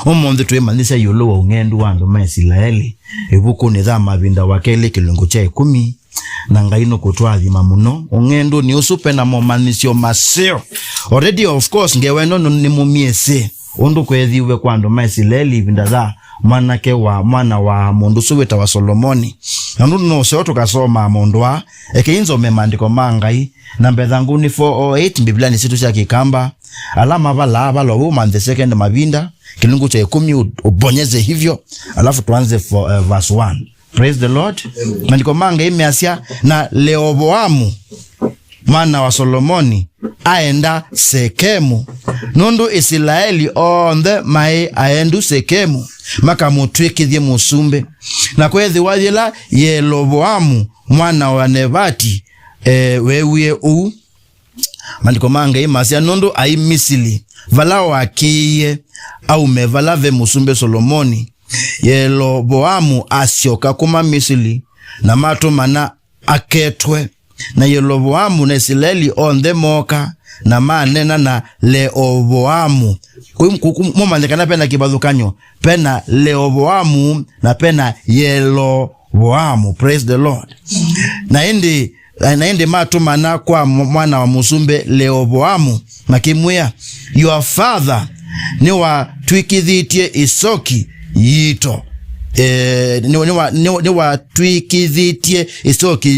omonde twemanisa yolo wa ungendu wandu ma Israeli ebuko ni dhama vinda wakele kilungu cha 10 na ngaino kutwathima muno ungendu ni usupe na momanisio maseo already of course ngeweno ni mumiese undu kwethiwe kwa andu ma Israeli vinda dha mwana wa mundu suweta wa Solomoni nandu no seo tukasoma mondwa ekeinzo memandiko mangai na mbethangu ni 408 Biblia ni situ cia kikamba alama vala woman the second mavinda kilungu cha 10 ubonyeze hivyo alafu tuanze verse 1. Praise the Lord. Mandiko manga imeasia na Rehoboamu mwana wa Solomoni aenda Sekemu nundu Israeli onthe mai aendu Sekemu makamutwikithie musumbe na kwethi wathila Yeroboamu mwana wa Nebati wewie u mandiko manga imeasia nundu ai Misili vala wakiye au mevalave musumbe Solomoni Yeroboamu asioka kuma Misili na mato mana aketwe na Yeroboamu na Israeli onthe moka na manena na Rehoboamu mumandikana pena kibadhukanyo pena Rehoboamu na pena Yeroboamu. Praise the Lord. Na indi mato mana kwa mwana wa musumbe Rehoboamu makimwia your father ni wa twikithitie Isoki yito ni wa twikithitie Isoki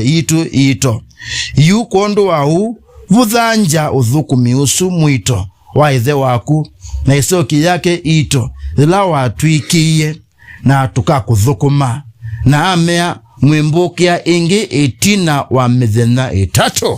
yito yito yukondo wau vuthanja uthukumi usu mwito wa ithe waku na Isoki yake ito ila wa twikiye na tukakuthukuma na amea mwimbukia ingi itina wa mithenya 3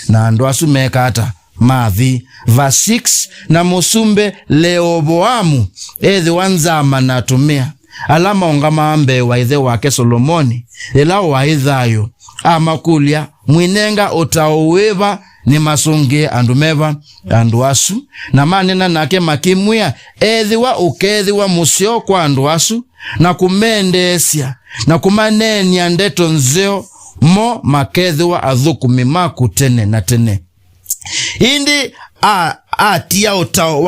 na andu asu mekata mathi verse 6 na musumbe Rehoboamu ethi wanzama na tumia alama ongama ambe wa ithe wake Solomoni ila wa ithayo amakulia mwinenga utaowewa ni masunge andumeva andu asu na manena nake makimwia ethi wa ukethi wa musio kwa andu asu na kumendesia na kumanenia ndeto nzeo mo makethi wa athukumi maku tene na tene indi atia utao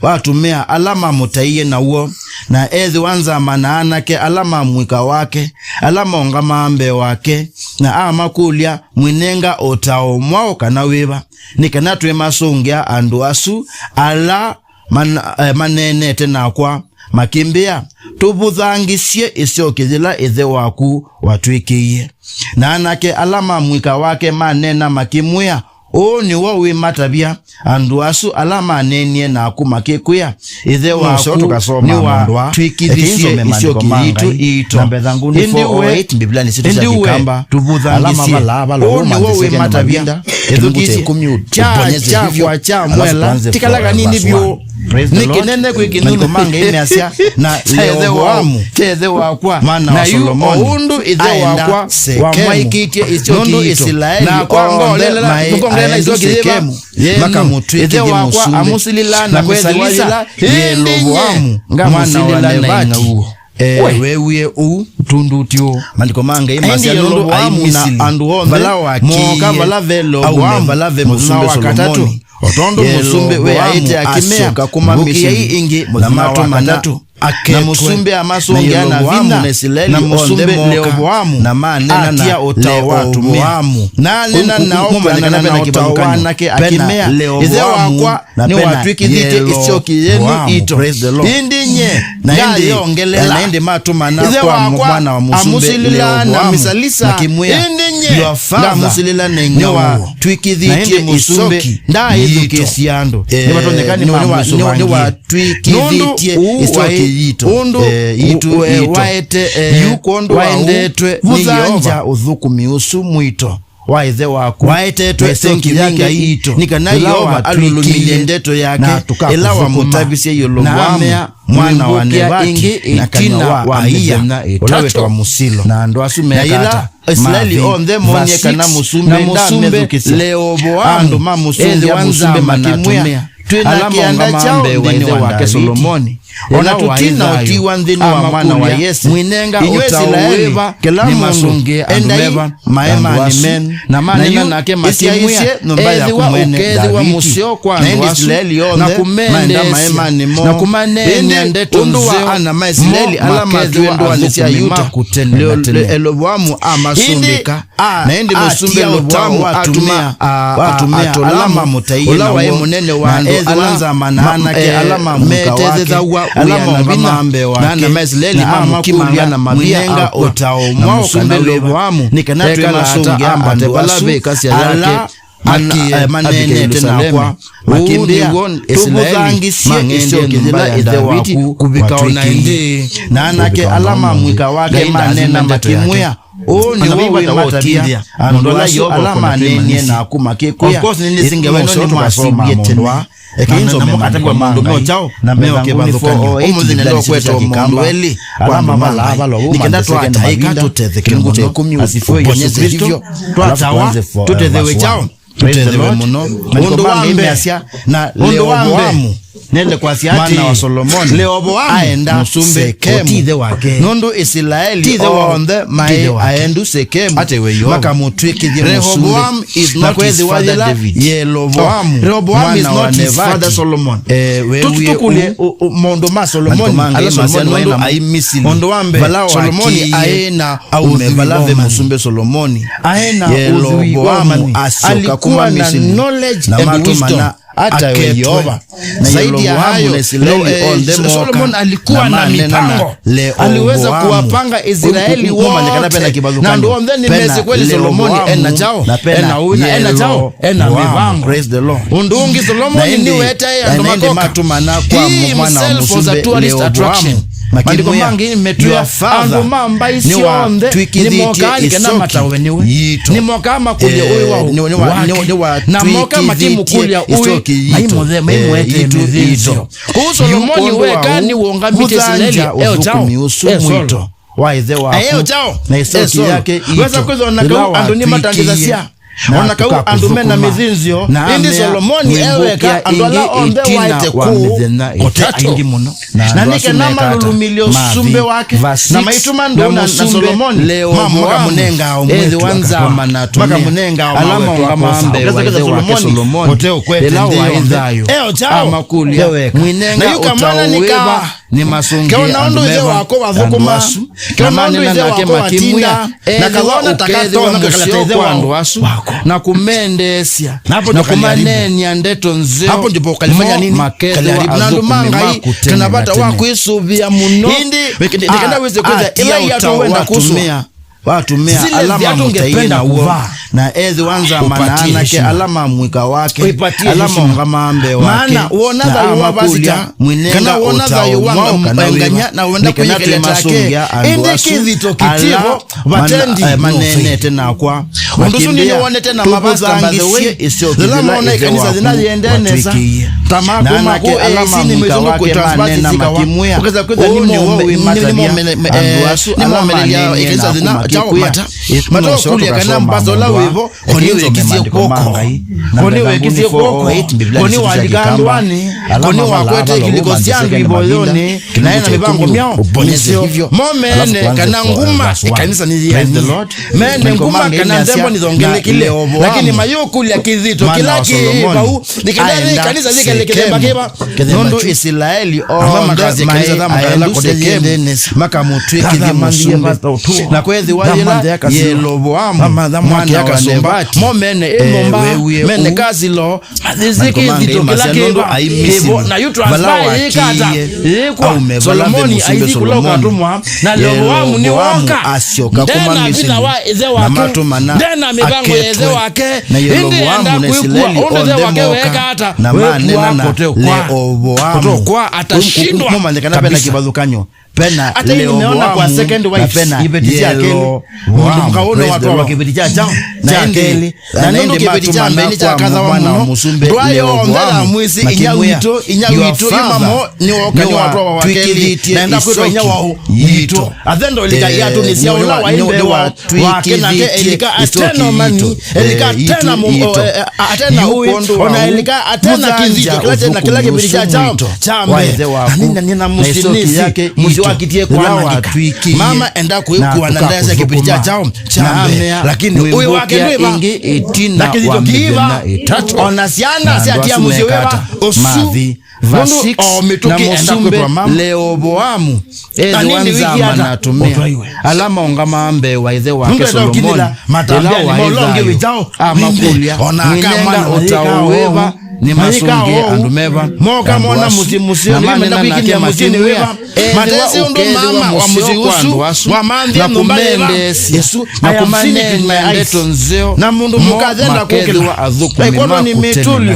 watumia alama mutaiye na uo na ethi wanza manaanake alama mwika wake alama ongama ambe wake na amakulia mwinenga utao mwao kana wiva nikanatwe masungia andu asu ala manenete na kwa makimbia tubuthangisie Isiokithila ithe waku watwikiye na anake alama mwika wake manena makimwia o ni wo wi matabia andu asu alama nenie na akumakikuya ithe waku ni wa twikithisie Isiokiyitu ito na mbethangu ni 408 Biblia ni situ za kikamba tubuthangisie alama o ni wo wi matabia ethukisie ubonyeze hivyo cha mwela tikalaga nini bio nikinene kwikinunu manga imeasia na Rehoboamu ithe wakwa mwana wa Solomoni undu ithe wakwa wa maikitie Isiokiyitu na kwangolela Sekemu makamutwike musumbe amusilila na kweziwalila Yeroboamu mwana wa Nebati wewie u tundutio mandiko manga imasia nundu ai Misili vala wakiye au valave musumbe Solomoni otondo musumbe we aite akimea kuma Misili ingi na mato manatu na musumbe amasongia na vina na musumbe Rehoboamu na manena na Rehoboamu na nena na opana na utawana ke akimea ithe wakwa ni watwikithite Isioki yenu ito indinye na indi ongelela na indi matumana kwa mwana wa musumbe Rehoboamu na kimwea your father musilila ni watwikithite Isioki nda idukesiando ni watondekani mamuso ni watwikithite Isioki undu waete yukondo waendetwe vuthanja uthukumi usu mwito wa ithe waku waetetwe senki yake ito nikana Yehova alulumilie ndeto yake ila wa mutabisie Yeroboamu mwana wa Nebati na kanya wa Ahiya ulawetwa musilo na ando asumekata Israeli onthe monyeka na musumbe Rehoboamu ethi wanza makimwia twina kianda chao ndini wake Solomoni ona tutina utiwa ndini wa mwana wa Yese mwinenga Israeli kila mundu endaiva maema ni men na manena nake matimwia ezi wa ukezi wa musio kwa Israeli yonde maenda maema ni mo na kumanene ndeto nzeo ana Israeli alama tuendo walisia yuta Eloboamu amasumbika na endi musumbe Eloboamu atumia alama mutaie na munene wandu alanza manake alama mukawake alama mambe wake na Israeli mamukimbia na mabia otao mwao kana Eloboamu nikanatu masungi ambate balabe kasi yake manene tena kwa makimbia Israeli mangesho kizila Davidi kubikaona ndi na anake alama mwika wake manena makimwea ni wewe matabia andola yo alama nenye na kumakekuya of course nini singeweno ni masibie tena ekinzo mekataka mundu meo chao na meo kebathukanya omuzine ndo kweto mundu eli alama malaba lo nikenda twataika tuteze kingu cha 10 asifiwe Yesu Kristo twatawa tutezewe chao tutezewe muno mundu wambe na Rehoboamu nende kwa siati mana wa Solomoni Rehoboamu aenda Sekemu wake nondo Israeli onde mae aendu Sekemu makamutwikithie Rehoboamu is not his father David Rehoboamu is not his father Solomon tutukule mondo ma Solomoni ala Solomoni aimisi mondo wambe Solomoni aena umevalave musumbe Solomoni aena Rehoboamu asioka kuma misini knowledge and wisdom hata Yehova zaidi ya hayo Solomon alikuwa na mipango aliweza kuwapanga Israeli wote na ndio mdhani nimezi kweli Solomon ena chao ena chao ena mipango praise the Lord undungi Solomon ni weta ya ndo makoka kwa mwana wa musumbe Rehoboamu Mandiko mangi metuya ando mamba isionde ni mokali kana mataweniwe ni mokama kulia uwa na mokama kimukulia uwe aimodhe maimwete mizizo kwa Solomoni weka ni wonga mite Israeli chao mwito waize wako na isoki yake weza kuzona kwa andoni matangiza sia ona kwa andumena mizinzio indi Solomoni eweka andola onde waite ku otato na nike nama lulumilio sumbe wake na maituma ndo na Solomoni maka munenga omwezi wanza maka munenga alama ongama ambe waize wake Solomoni hoteo kwete ndiyo chao mwinenga na yuka mana nika ni masungi kaonaondo ize wako wavukuma kaonaondo ize wako watinda na kawana takato na kakalate wasu na kumendesia na kumaneni andeto nzeo hapo ndipo kalifanya nini kaliharibu na ndumanga hii kanabata wako isubia muno nikenda weze kweza ila yato wenda kusumia watumia alama mutaina uva na ezi wanza manana ke alama mwika wake alama ngamambe wake maana uonaza yuwa basita kana uonaza yuwa nganya na uenda kwenye keletake indi kizito kitivo watendi manene tena kwa undusuni niwone tena mabasta mbazewe zilama one kanisa zinaziendeneza tamako mako alama mwika wake manena makimwea ukeza kweza nimo menelia ikanisa zina chao mata mato kulia kana mbazo la wevo koniwe kizie koko koniwe kizie koko koni waligandwani koni wakwete kiliko siangu iboyoni na ena mibango miao bonesio momene kana nguma kanisa ni the Lord mene nguma kana ndembo nizongele kile lakini mayokulia kizito kila kibau nikidani kanisa zikelekeba keba nondo Israeli mama kazi kanisa dama kala kotekemu makamutwiki dhimusumbe na kwezi wali Yeroboamu mwana wa Nebati momene emomba mene kazi lo maziziki zito kila kebo na yutu asbai ikata kwa Solomoni aizi kuloka tumwa na Yeroboamu ni waka asioka kuma misini na mato mana dena mibango yeze wake na Yeroboamu nesileli ondemoka na manena na Rehoboamu atashindwa moma nekana pena kibazukanyo pena hata nimeona kwa second wife ibetitia akeli mundu mkaona watu wa kibetitia chao na akeli na ndio kibetitia mbeni cha kaza wa muno ndwayo ndala mwisi inyawito imamo ni wakani watu wa akeli naenda kwa inyawa yito athendo lika yatu ni sia ula wa imbe wa kena ke elika ateno mani elika tena atena huyu ona elika atena kizito kila kila kibetitia chao chambe nina musini yake muzi wakitie kwa mama enda kuikuwa na ndaya kipiticha chao chambe lakini huyu wake ndiba lakini kiiva onasiana si atia muzi wewa osu vasik na musumbe Leoboamu ewanza manatumia alama ongamambe waithe wake Solomoni ila waithayo amakulia mwinenga otaweva ni masunge andumeva moka mwana musi na manena nake makimuya matesi undo mama wa muziusu wa mandhi kumendesi Yesu na kumanena ndeto nzeo na mundu mukazenda kukela adhuku mima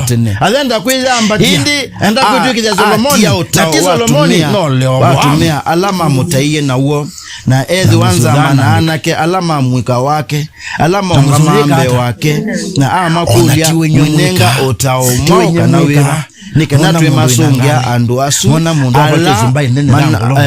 kutene azenda kuizamba hindi enda kutukiza Solomoni na Solomoni no leo watumia alama mutaiye na uo na edhi wanza manana ke alama mwika wake alama ongamambe wake na amakulia mwenenga otao moka na wira nikanatwe masungia andu asu mona mundu abatezimbai nene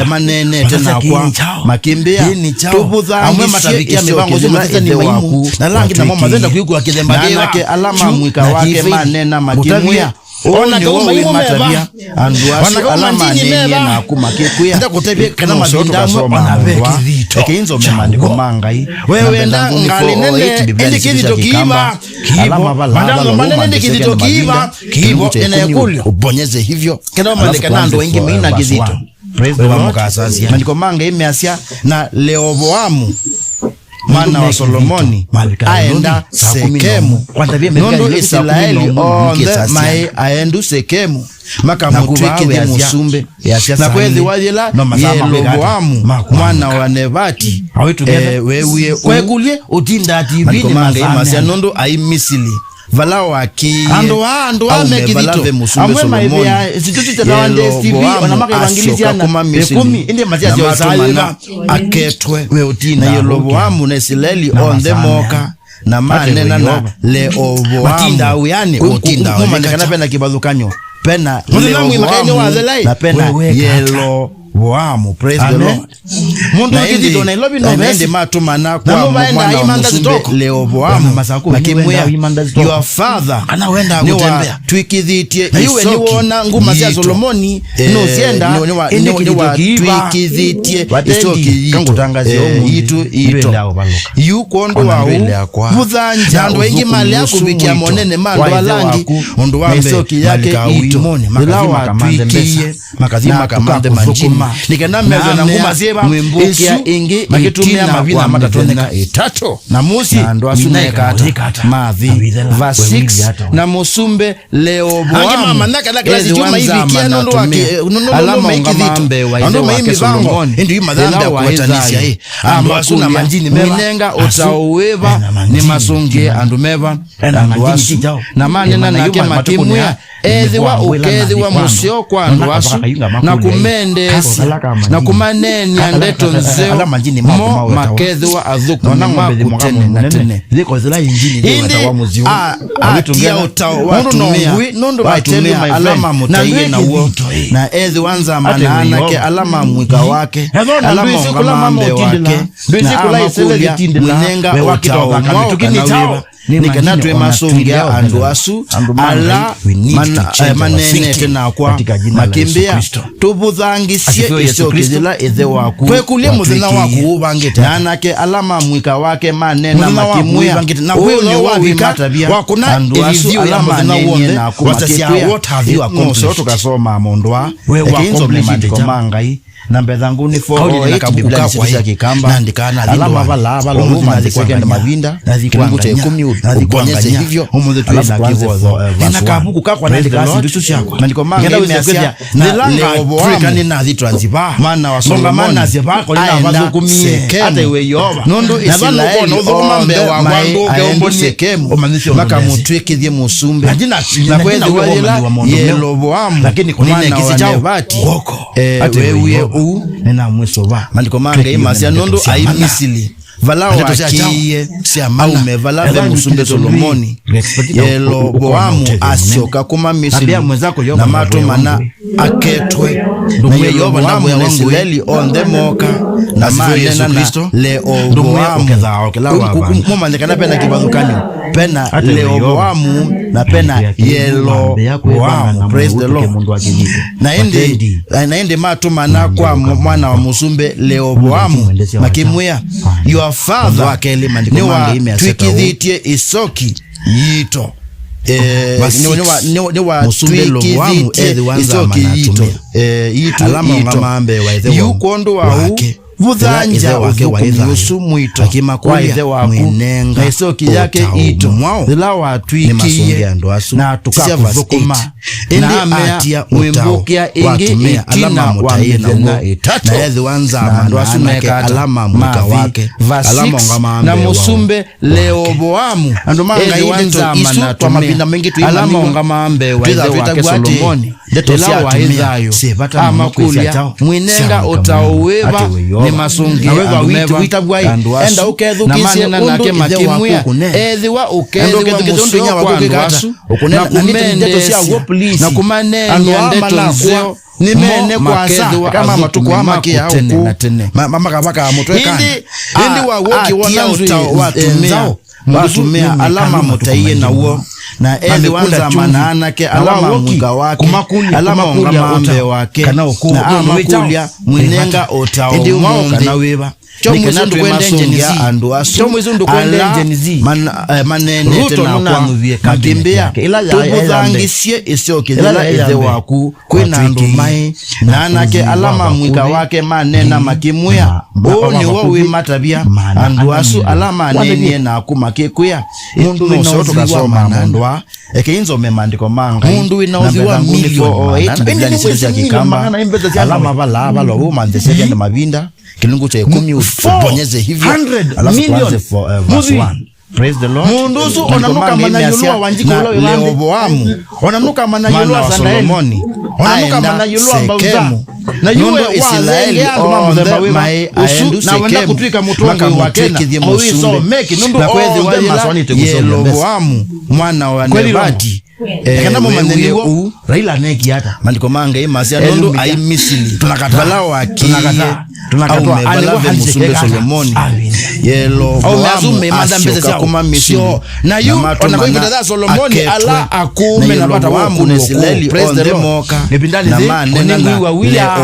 manene tena kwa makimbia tubudha amwe matabiki ya mibango zima tete ni maimu na rangi na mama zenda kuyukua kidembagewa ke alama mwika wake manena makimwia ona kama maimu meba andu alama nene na kumakikuya nda kutebye kana mabinda onaveki vito ekinzo memandiko mangai wewe nda ngali nene ndi kizito kiba alama mandango manene ndi kizito kiba kibo enayekuli ubonyeze hivyo kana maleka nando wengi meina kizito praise the Lord mandiko manga imeasia na Leoboamu mwana wa Solomoni aenda Sekemu nondo Israeli onde mai aendu Sekemu makamutwikithe musumbe na kwezi wajela Yeroboamu mwana wa Nebati wewe kwekulie utinda TV ni manga nondo ai Misili vala waki ando amekidito amwe maibia situti tawande TV wanamaka evangeliziana 10 inde mazia zio zaina aketwe we utina Yeroboamu na Israeli on the moka na manena na Leoboamu matinda uyane utinda kana pena kibazukanyo pena Leoboamu na pena Yeroboamu praise the Lord mundu kizito na ilobi no best matumana kwa mwana musumbe Leoboamu makimwea your father anawenda kutembea twikithitie na iwe niwona nguma cia Solomoni no sienda indi twikithitie isoki kangutangazia itu yukondo wao buthanja andu aingi mali akubikia monene mandu alangi undu wa isoki yake itu ilawa twikie makazima kamande manjima nikenda mezo na nguma zieba mwimbukia ingi makitumia mavina matatona etatu na musi ndo asunekata mavi va6 na musumbe Leoboamu manaka la kila juma hivi kia nondo wake nondo maikidito ndo maimi bango ndio imadhambi ya kuwatanisha ndo asuna manjini menenga otaweva ni masunge andumeva na manena nake makimwea edhiwa ukedhiwa musio kwa ndwasu na kumendesi na kumanenia ndeto nzeo mo makedhiwa adhuku na makutene na tene ziko zila injini ndio watawamuziu atia watumia alama mutaige na uo na edhi wanza mananake alama mwika wake alama ongamambe wake na amakulia mwenenga otawaka nikanatwe masungia andu asu ala manene tena kwa makimbia tubuthangisie isokizila ithe waku kwekulie muthina waku ubangite anake alama mwika wake manena makimwia na huyo wabika wakuna andu asu alama nene na kumakia what have you accomplished tukasoma mondwa ekinzo memandiko mangai na mbedhangu ni 4 Biblia sisi kikamba nandikana alama vala loma zikenda mavinda kilingo cha 10 ubonyeze hivyo alafu kivozo na kabuku kakwa nandika sindusu chako mandiko manga imeasia na Leoboamu ni nazi transiba mana wa Solomoni na ziba kwa lina vazukumie hata iwe yoba nondo Israeli uzomambe wa mwangu geombo Sekemu makamutwikithie musumbe na kwezi wajela Yeroboamu lakini kunene kisi chao Nebati wewe u nena mweso ba mandiko manga imasia nondo ai Misili vala wakiye au mevala ve musumbe Solomoni Yeroboamu asioka kuma Misili na mato mana aketwe na Yeroboamu ya Israeli onde moka na manena na Leoboamu kumandikana pena kibadukani pena Leoboamu na pena Yeroboamu. Praise the Lord. Na ende mato mana kwa mwana wa musumbe Leoboamu makimwea your father ni wa twikithitie isoki yito ni wa twikithitie isoki yito yito alama ngamambe wa ithe yukondo wa vuthanja usu mwito akimakuya mwenenga na isoki yake ito thila wa twikie na tukakuvukuma na atia mwimbukia ingi itina wa mithena itatu na yethi wanza mandu asumeke alama mwika wake alama ngamambe na musumbe Leoboamu andu manga wanza mana kwa mapinda mengi tu alama ngamambe wa ithe wake Solomoni ila wa ithayo amakulia mwenenga utauweva ni masungi witabwai enda ukethukisye undu makimwia ethiwa ukethiwa musunya wakukikata na kumende na kumanenia ndeto nzeo nimene kwasa kama matuko amakia huku mama kabaka mutweka hindi wa woki watumia alama mutaiye na uo na ethi wanza manana ke alama mwika wake alama ngamambe wake na amakulia mwenenga otao mwonde na weba chomuizundu kwende njenizi chomuizundu kwende njenizi manene tena kwa makimbia tubuthangisie isiokithila ithe waku kwina ndumai na anake alama mwika wake manena makimwea ni wo wimatabia andu asu alama nenie na kumakikuya mundu winoso kasoma mandwa ekeinzo memandiko manga mundu winaudhiwa milio 8 ya kikamba alama bala balo umandesege na mavinda kilungu cha 10 uponyeze hivyo alafu tuanze verse 1. Praise the Lord. Mundusu onanuka manayulua wanjiko ulo ilande Leoboamu onanuka manayulua Sandaeli onanuka manayulua mbauza na yuwe Israeli usu na wenda kutwika mutongo wa kena mwiso meki nundu ode maswani tegusobe Leoboamu mwana wa Nebati kana mumaneliwo Raila neki hata mandiko manga imasia nondo ai Misili tunakatala wakie tunakatwa aliwo musumbe Solomoni Yeroboamu asioka kuma Misili na yu onakwenda Solomoni ala akume na pata wamu na Israeli onde moka nepindali ze onengu wa wila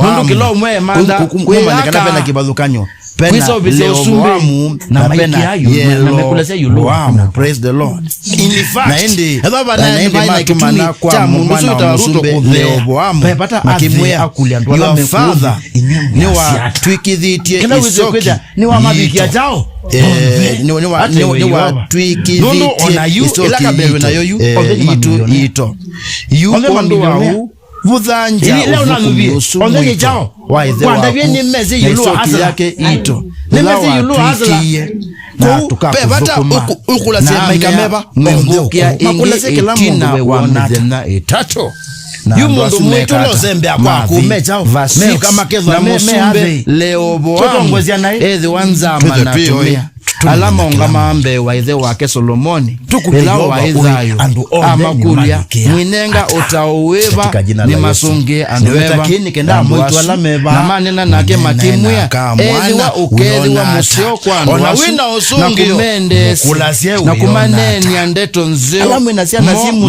nundu kilo mwe manda kumandikana pena kibadhukanyo pena Leoboamu na pena Yeroboamu. Praise the Lord. In fact na ende matumana kwa mwana wa musumbe Leoboamu makimwea your father ni wa twikithitie isoki ni wa mabikia jao ni wa twikithitie isoki ito yukondo wau vuthanja ufukunusu mwito wa ithe waku na isoki yake ito nemezi yulu hazla na tukakuvukuma na amea mwimbukia ingi itina wa mithena itatu yumundu mwitu lo zembe akwa kumechao meo kama kezo na musumbe Leoboamu ethi wanza manatumia alama ngamambe wa ithe wake Solomoni ila wa ithayo amakulia mwinenga utauweva ni masungi anduweva na manena nake makimwea ethi wa ukethi wa musio kwa anduwasu na kumendesi na kumaneni andeto nzeo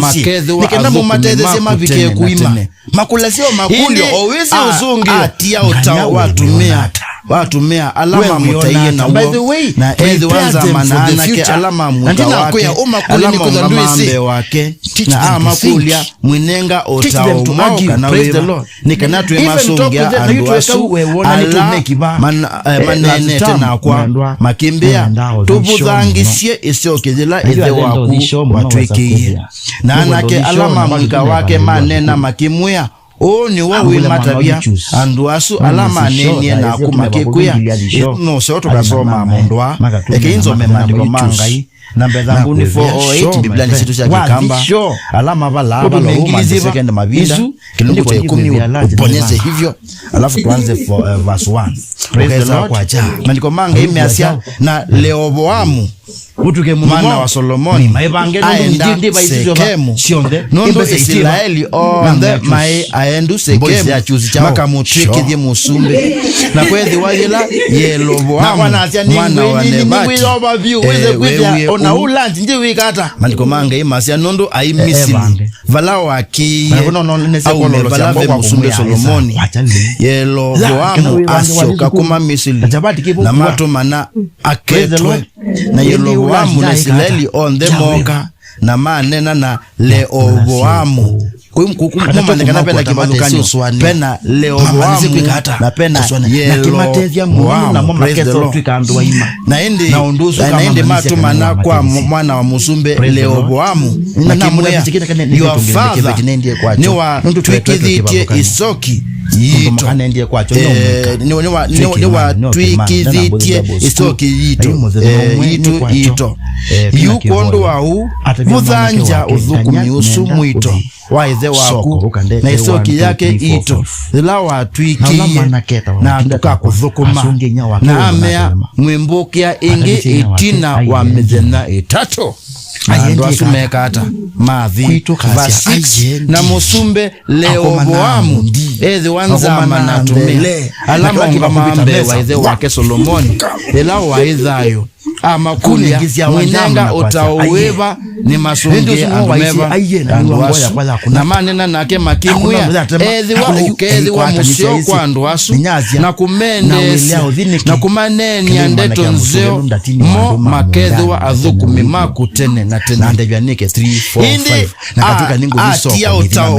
makethi wa mumatethese mavike kuima makulasio makulio owezi uzungi atia utau watumia alama mutaiye na uo na ethi wanza manana ke alama muta wake alama ngamambe wake na amakulia mwenenga otao mwaka na weba nikanatwe masungia anduasu ala manene tena kwa makimbia tubuthangisie isiokithila ithe waku watwikiye na anake alama mwika wake manena makimwea ni wo wimatabia anduasu alama nenie na kumakikuya no se oto kasoma mondwa ekeinzo memandiko mangai namba zangu ni 408 Biblia ni situ cha Kikamba alama vala Roma second mavinda kilungu cha 10 ubonyeze hivyo alafu tuanze verse 1. Praise the Lord. Maandiko manga imeasia na Rehoboamu mwana wa Solomoni aenda Sekemu nondo Israeli onde mae aendu Sekemu makamutwikithie musumbe na kwethi wayela Yeroboamu mwana wa Nebati ona ulanji ndi wikata maandiko manga imeasia nondo ai Misiri vala waki au mevalave musumbe Solomoni Yeroboamu ashoka kuma Misiri na mato mana aketwe na Yeroboamu na Israeli on the moka na manena na Rehoboamu kumandikana pena kibadukanyo pena Rehoboamu na pena Yeroboamu na makeso tukandu waima na ende matu mana kwa mwana wa musumbe Rehoboamu na kimwea your father ni wa twikithitie Isoki yito ni wa twikithitie Isoki yito yukondo wau vuthanja uthukumi usu mwito waithe waku na Isoki yake ito thila watwikie na tukakuthukuma na amea mwimbukia ingi itina wa mithenya itatu ndo asumeka hata mathi verse 6 na musumbe Rehoboamu ethi wanza manatumile alama ngamambe waithe wake Solomoni ela waithayo amakulia mwenanga utauweva ni masungi andumeva anduasu na manena nake makimwea ethi wa musio kwa anduasu na kumendesi na kumaneni andeto nzeo mo makethi wa athukumi makutene na tene andevyanike 3, 4, 5 na katuka ningu viso atia utao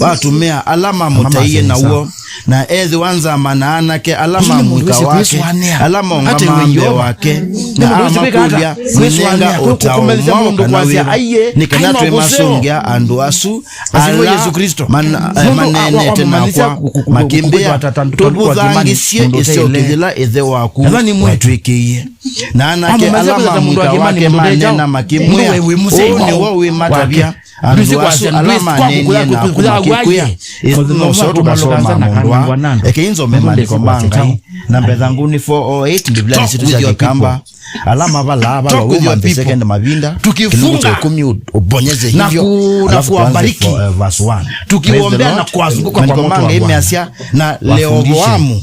watumea alama mutaiye na uo na ethi wanza manaanake alama mwika wake alama ongamambe wake na amakulia mwenenga utaumoka na wira nikanatwe masungia anduasu ala Yesu Kristo manene tena kwa makimbia tubuthangisie isiokithila ethe waku watwikiie na anake alama mwika wake manena makimwea ni wowe matabia anduasu alama nene na kumakikwea no sotu kasoma mondwa ekinzo memandiko manga namba zangu ni 408 Biblia ni situ cha Kikamba alama vala Roma second mavinda kilungu cha 10 ubonyeze hivyo na kuwabariki verse 1 tukiombea na kuwazunguka kwa manga imeasia na Rehoboamu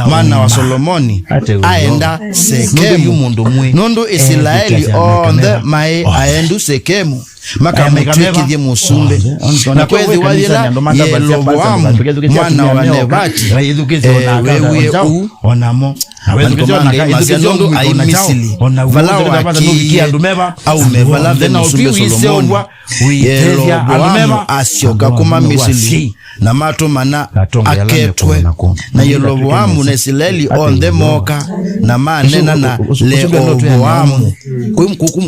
mwana wa Solomoni aenda Sekemu nondo Israeli on the mae aendu Sekemu makamutwikithie musumbe na kwethi wayela Yeroboamu mwana wa Nebati wewe onamo nondo ai Misiri vala waki au mevala ve musumbe Solomoni Yeroboamu asyoka kuma Misiri na mato mana aketwe na Yeroboamu na Israeli on the moka na manena na Rehoboamu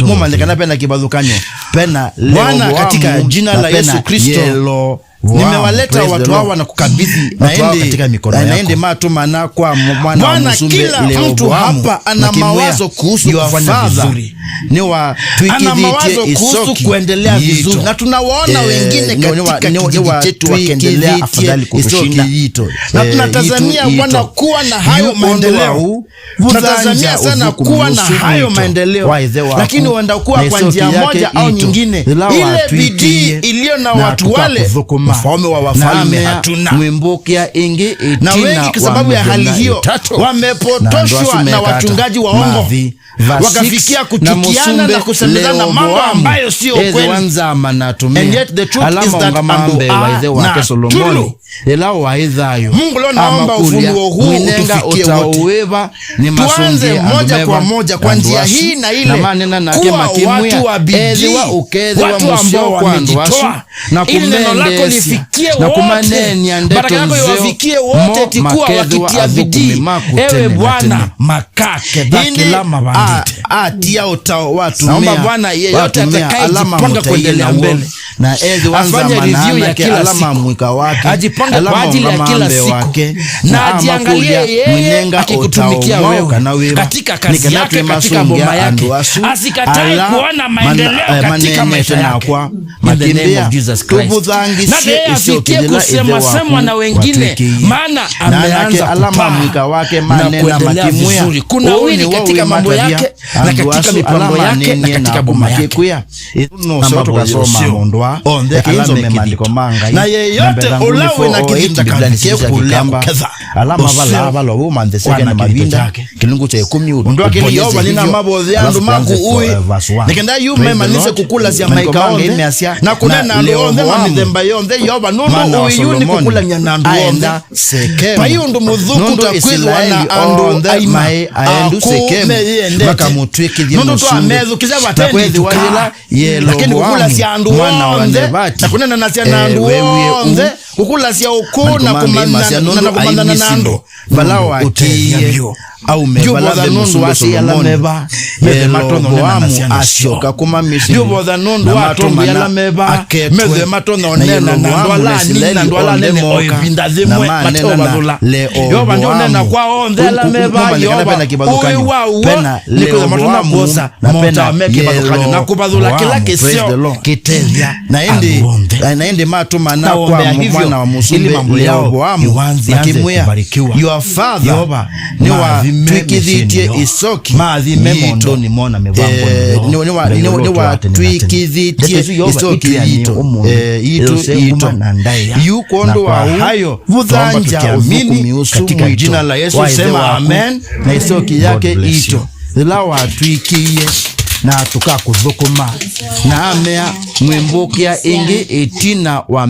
kumandikana pena kibadukanyo pena Bwana katika jina la Yesu Kristo nimewaleta watu hawa na kukabidhi naende mato mana kwa mwana wa musumbe Rehoboamu. Mtu hapa ana mawazo kuhusu kufanya vizuri, ni wa twikithitie Isoki kuendelea vizuri, na tunawaona wengine katika kijiji chetu wakiendelea afadhali kutushinda, na tunatazamia Bwana kuwa na hayo maendeleo. Tunatazamia sana kuwa na hayo maendeleo, lakini wanda kuwa kwa njia moja au nyingine. Ile bidii iliyo na watu wale mfalme wa wafalme hatuna mwimbukia ingi itina, na wengi kwa sababu ya hali hiyo wamepotoshwa na wachungaji waongo, wakafikia kutukiana na kusemezana mambo ambayo sio kweli. And yet the truth is that ambe waize wake Solomoni elao waidhayo Mungu leo naomba ufunuo huu utufikie wote, tuanze moja kwa moja kwa njia hii na ile kuwa watu wa bidii, watu ambao wamejitoa na kumendesi inifikie wote, baraka yako iwafikie wote, tikuwa wakitia bidii. Ewe Bwana, makake dakila mabandite atia utao watu naomba Bwana yeyote atakayejipanga kuendelea mbele na ezi wanza afanye review ya kila alama mwika wake, ajipange kwa ajili ya kila siku na ajiangalie yeye akikutumikia wewe katika kazi yake, katika boma yake, asikatae kuona maendeleo katika maisha yake. Makimbia tubu dhangi afikie kusema sema na wengine, maana ameanza alama mwika wake manena makimwea. Kuna wili katika mambo yake na katika mipango yake na katika boma yake. Soto kasoma mondwa alama memandiko manga na yeyote ulawe na kilinda kanike kulamba alama bala bala wo mandeseke na mabinda kilungu cha 10 ndo akili yoba nina mabodhi yandu maku ui nikenda yume manise kukula sia maikaonde na kunena ndonde mamidhemba yonde yoba nuno uyuni kukula nyanandu onde payundu mudhuku takwilwa na andu aimae aendu sekemu maka mutwikithia musumu na kwezi wajila lakini kukula sia andu onde na kunena na sia nandu onde kukula sia uko na kumandana na andu balao akiye au mevala nundu wasi ala meba mede matono nena ashoka kuma misi yubo nundu watombu ala meba mede matono nena ndwala nina ndwala nene oibinda zimwe mateo badula yoba ndio nena kwa onde ala meba yoba uwe wao liko matona bosa monta meke badukanya na kubadula kila kesio kitevya naende matuma na kwa mwana wa musumbe leo na kimwea your father yoba ni wa twikithitie isoki mathi memondo ni mona mevango ni wa twikithitie isoki ito yuko ndo wa hayo vuthanja umini katika jina la Yesu sema amen. Na isoki yake ito zila wa twikie na tukakuzukuma na amea mwimbukia ingi itina wa